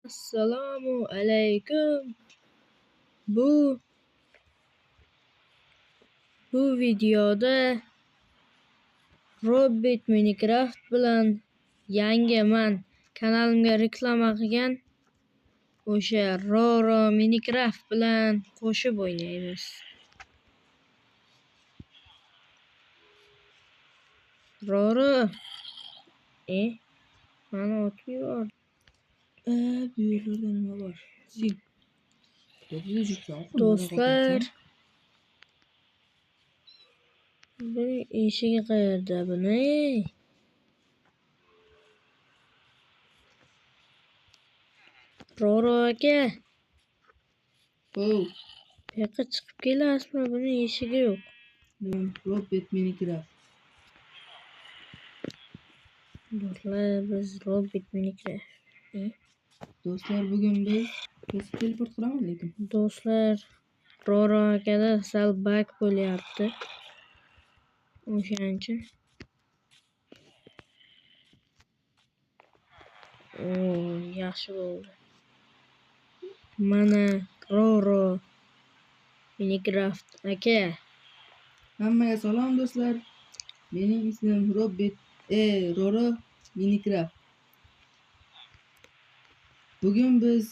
Assalomu alaykum. Bu videoda Robot Minecraft bilan yangiman kanalimga reklama qilgan o'sha Roro Minecraft bilan qo'shib o'ynaymiz. Roro mana otib yubordi. Bu yerlarda nima bor? Zil. Do'stlar, bir eshigi qayerda buni? Roro aka, bu yoqqa chiqib kelasizmi? Buni eshigi yo'q. Robot Minecraft. Do'stlar, biz Robot Minecraft. Do'stlar, bugun biz teleport qilamiz lekin. Do'stlar, Roro akada sal bug bo'lyapti. O'shaning uchun. Yaxshi bo'ldi. Mana Roro Minecraft aka. Hammaga salom do'stlar. Mening ismim Roro Minecraft. Bugun biz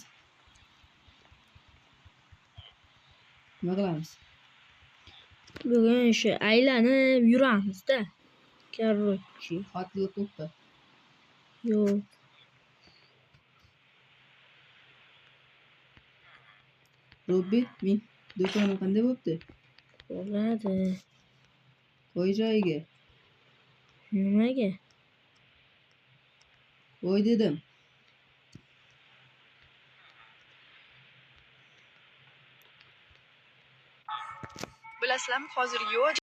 nima qilamiz? Bugun shu aylanib yuramizda. Короче, Xatli to'xta. yo'q. Robot do'koni qanday bo'pti? Bo'ladi. Qo'y joyiga. Nimaga? Qo'y dedim. Bilasizlarmi, hozir yo'q